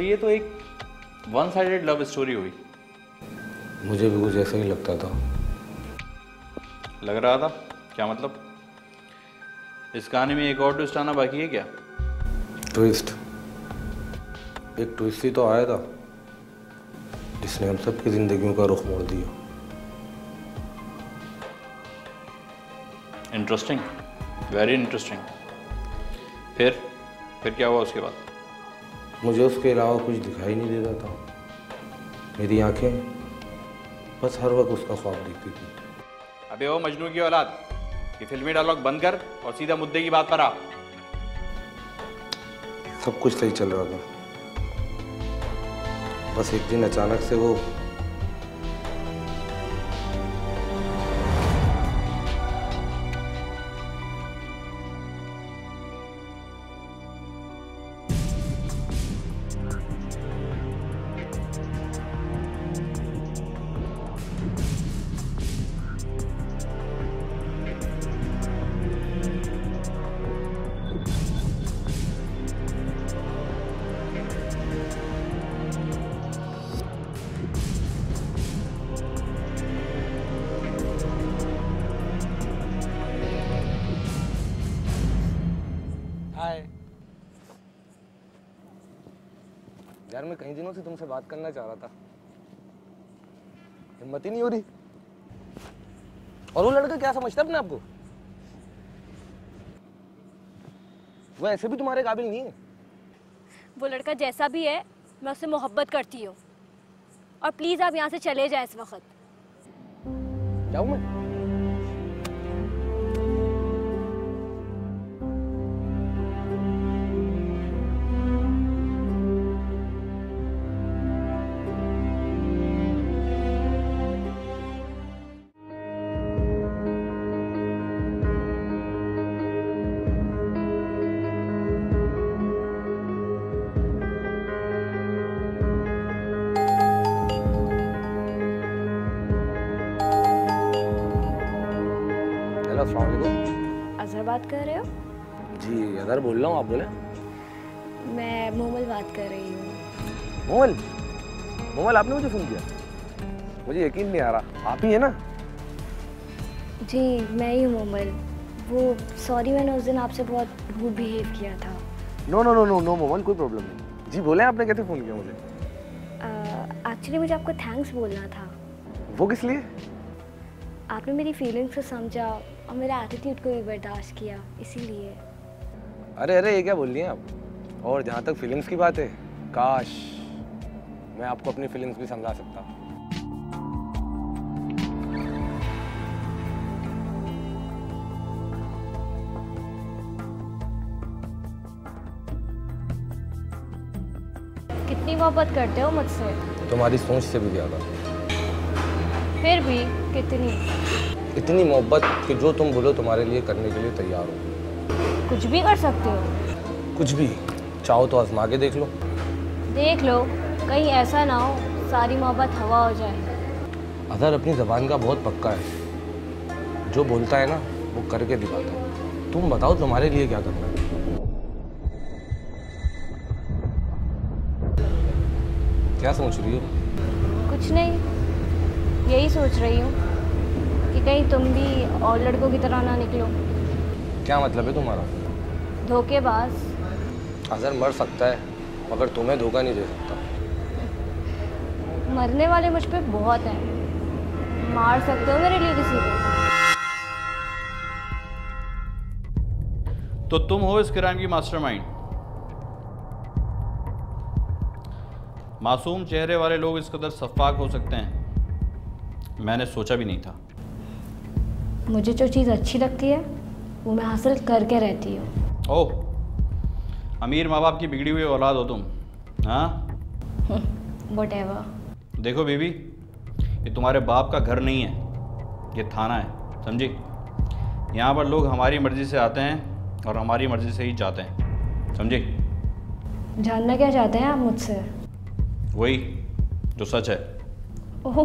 ये तो एक वन साइडेड लव स्टोरी हुई। मुझे भी कुछ ऐसा ही लगता था। लग रहा था? क्या मतलब? इस कहानी में एक और ट्विस्ट आना बाकी है क्या? ट्विस्ट? एक ट्विस्ट ही तो आया था जिसने हम सबकी जिंदगियों का रुख मोड़ दिया। Interesting, very interesting. फिर क्या हुआ उसके बाद? मुझे उसके अलावा कुछ दिखाई नहीं देता था। मेरी आंखें बस हर वक्त उसका ख्वाब देखती थी। अबे ओ मजनू की औलाद, ये फिल्मी डायलॉग बंद कर और सीधा मुद्दे की बात पर आ। सब कुछ सही चल रहा था, बस एक दिन अचानक से वो यार मैं कई दिनों से तुमसे बात करना चाह रहा था, हिम्मत ही नहीं हो रही। और वो लड़का क्या समझता है अपने आप को? वो ऐसे भी तुम्हारे काबिल नहीं है। वो लड़का जैसा भी है, मैं उससे मोहब्बत करती हूँ। और प्लीज आप यहाँ से चले जाए इस वक्त। जाऊँ मैं? अजहर बात कर रहे हो? जी अजहर बोल रहा हूँ, आप बोले। मैं मोमल बात कर रही हूँ। मोमल? मोमल आपने मुझे फोन किया? मुझे यकीन नहीं आ रहा, आप ही है ना? जी मैं ही हूँ मोमल। वो सॉरी, मैंने उस दिन आपसे बहुत रूड बिहेव किया था। No no no no no Momal, कोई प्रॉब्लम नहीं। जी बोले, आपने कैसे फोन किया मुझे? एक्चुअली मुझे आपको थैंक्स बोलना था। वो किस लिए? आपने मेरी फीलिंग्स को समझा और मेरे एटीट्यूड को भी बर्दाश्त किया, इसीलिए। अरे अरे ये क्या बोल रही हैं आप? और जहाँ तक फीलिंग्स की बात है, काश मैं आपको अपनी फीलिंग्स भी समझा सकता। कितनी मोहब्बत करते हो मुझसे? तुम्हारी सोच से भी ज्यादा। फिर भी कितनी? इतनी मोहब्बत कि जो तुम बोलो तुम्हारे लिए करने के लिए तैयार हो। कुछ भी कर सकते हो? कुछ भी चाहो तो आजमा के देख लो। देख लो, कहीं ऐसा ना हो सारी मोहब्बत हवा हो जाए। अजहर अपनी जबान का बहुत पक्का है, जो बोलता है ना वो करके दिखाता है। तुम बताओ तुम्हारे लिए क्या करना है? क्या सोच रही हो? कुछ नहीं, यही सोच रही हूँ कि कहीं तुम भी और लड़कों की तरह ना निकलो। क्या मतलब है तुम्हारा? धोखेबाज। अजहर मर सकता है मगर तुम्हें धोखा नहीं दे सकता। मरने वाले मुझ पे बहुत हैं, मार सकते हो मेरे लिए किसी को। तो तुम हो इस क्राइम की मास्टरमाइंड। मासूम चेहरे वाले लोग इस कदर सफाक हो सकते हैं, मैंने सोचा भी नहीं था। मुझे जो चीज़ अच्छी लगती है वो मैं हासिल करके रहती हूँ। ओह, अमीर माँ बाप की बिगड़ी हुई औलाद हो तुम, हाँ? व्हाटएवर। देखो बीबी, ये तुम्हारे बाप का घर नहीं है, ये थाना है, समझी? यहाँ पर लोग हमारी मर्ज़ी से आते हैं और हमारी मर्ज़ी से ही जाते हैं, समझी? जानना क्या चाहते हैं आप मुझसे? वही जो सच है। ओह,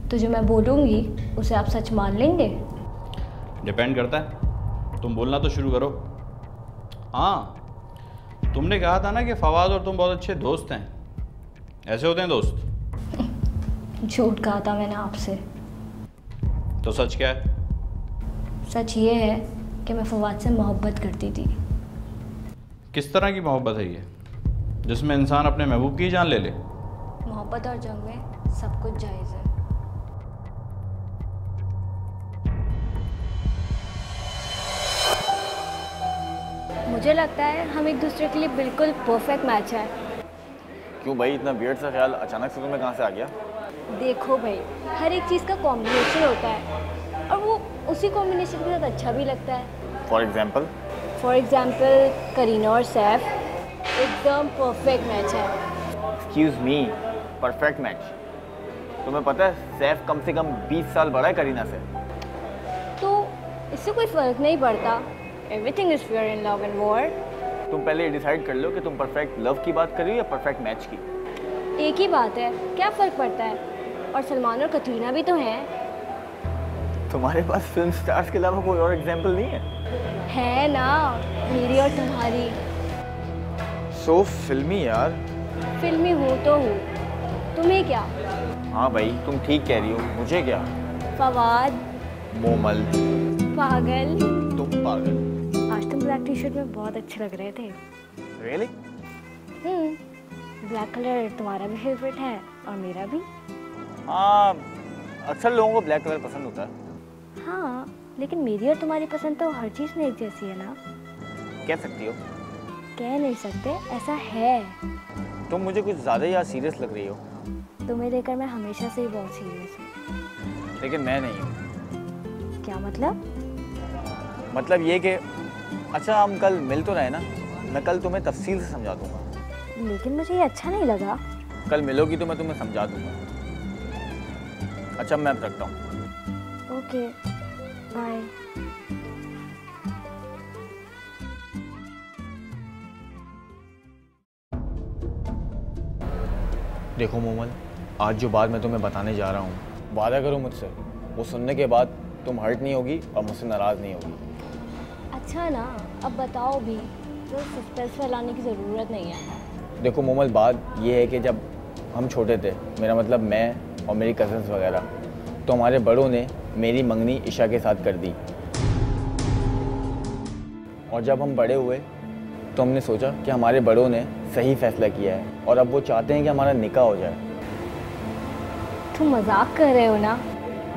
तो जो मैं बोलूँगी उसे आप सच मान लेंगे? डिपेंड करता है, तुम बोलना तो शुरू करो। हाँ, तुमने कहा था ना कि फवाद और तुम बहुत अच्छे दोस्त हैं, ऐसे होते हैं दोस्त? झूठ कहा था मैंने आपसे। तो सच क्या है? सच ये है कि मैं फवाद से मोहब्बत करती थी। किस तरह की मोहब्बत है ये जिसमें इंसान अपने महबूब की जान ले ले? मोहब्बत और जंग में सब कुछ जायज़ है। मुझे लगता है हम एक दूसरे के लिए बिल्कुल परफेक्ट मैच है। क्यों भाई, इतना वियर्ड सा ख्याल अचानक से तुम्हें कहाँ से आ गया? देखो भाई, हर एक चीज़ का कॉम्बिनेशन होता है और वो उसी कॉम्बिनेशन के साथ अच्छा भी लगता है। फॉर एग्जाम्पल करीना और सैफ एकदम परफेक्ट मैच है। Excuse me, perfect match? तुम्हें पता है सैफ कम से कम 20 साल बड़ा है करीना से। तो इससे कोई फ़र्क नहीं पड़ता। Everything is fair in love and war. तुम पहले ये डिसाइड कर लो कि तुम परफेक्ट लव की बात कर रही हो या परफेक्ट मैच की। एक ही बात है, क्या फ़र्क पड़ता है? और सलमान और कतरीना भी तो हैं। तुम्हारे पास फिल्म स्टार्स के अलावा कोई और एग्जाम्पल नहीं है? है ना, मेरी और तुम्हारी। सो फिल्मी यार। फिल्मी हो तो हो, तुम्हें क्या? हाँ भाई, तुम ठीक कह रही हो, मुझे क्या? फवाद मोमल पागल। तुम पागल। आज तुम ब्लैक टी शर्ट में बहुत अच्छे लग रहे थे। रियली? ब्लैक कलर तुम्हारा भी फेवरेट है और मेरा भी। हाँ, अक्सर लोगों को ब्लैक कलर पसंद होता है। हाँ, लेकिन मेरी और तुम्हारी पसंद तो हर चीज़ में एक जैसी है ना। कह सकती हो। कह नहीं सकते, ऐसा है। तुम मुझे कुछ ज़्यादा ही सीरियस लग रही हो। तुम्हें लेकर मैं हमेशा से ही बहुत सीरियस हूँ। लेकिन मैं नहीं हूँ। क्या मतलब? मतलब ये कि अच्छा, हम कल मिल तो रहे ना, मैं कल तुम्हें तफसील से समझा दूंगा। लेकिन मुझे ये अच्छा नहीं लगा। कल मिलोगी तो मैं तुम्हें समझा दूंगा। अच्छा, मैं अब रखता हूँ। Okay, bye. देखो मोमल, आज जो बात मैं तुम्हें बताने जा रहा हूँ, वादा करो मुझसे, वो सुनने के बाद तुम हर्ट नहीं होगी और मुझसे नाराज़ नहीं होगी। अच्छा ना, अब बताओ भी, तो सस्पेंस फैलाने की ज़रूरत नहीं है। देखो मोमल, बात ये है कि जब हम छोटे थे, मेरा मतलब मैं और मेरी कज़न्स वगैरह, तो हमारे बड़ों ने मेरी मंगनी ईशा के साथ कर दी। और जब हम बड़े हुए तो हमने सोचा कि हमारे बड़ों ने सही फैसला किया है और अब वो चाहते हैं कि हमारा निकाह हो जाए। तुम मजाक कर रहे हो ना?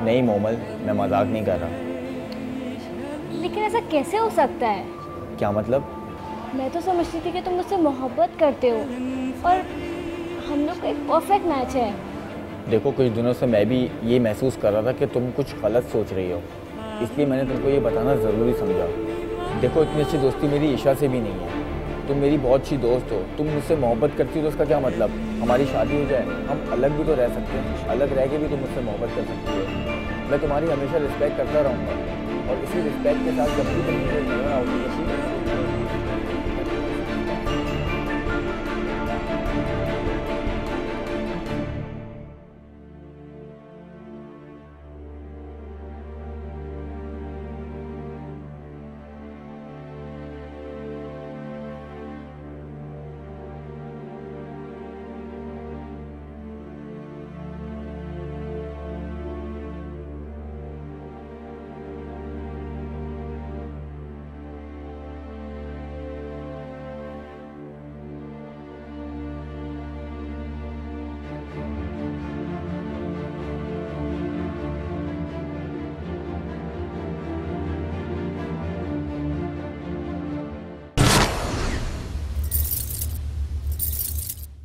नहीं मोमल, मैं मजाक नहीं कर रहा। लेकिन ऐसा कैसे हो सकता है? क्या मतलब? मैं तो समझती थी कि तुम मुझसे मोहब्बत करते हो और हम लोग का एक परफेक्ट मैच है। देखो, कुछ दिनों से मैं भी ये महसूस कर रहा था कि तुम कुछ गलत सोच रही हो, इसलिए मैंने तुमको ये बताना ज़रूरी समझा। देखो, इतनी अच्छी दोस्ती मेरी ईशा से भी नहीं है। तुम मेरी बहुत अच्छी दोस्त हो, तुम मुझसे मोहब्बत करती हो तो उसका क्या मतलब? हमारी शादी हो जाए, हम अलग भी तो रह सकते हैं, अलग रह के भी तुम मुझसे मोहब्बत कर सकती हो। मैं तुम्हारी हमेशा रिस्पेक्ट करता रहूँगा और इसी रिस्पेक्ट के साथ जब भी तुम मुझे नज़र आओगी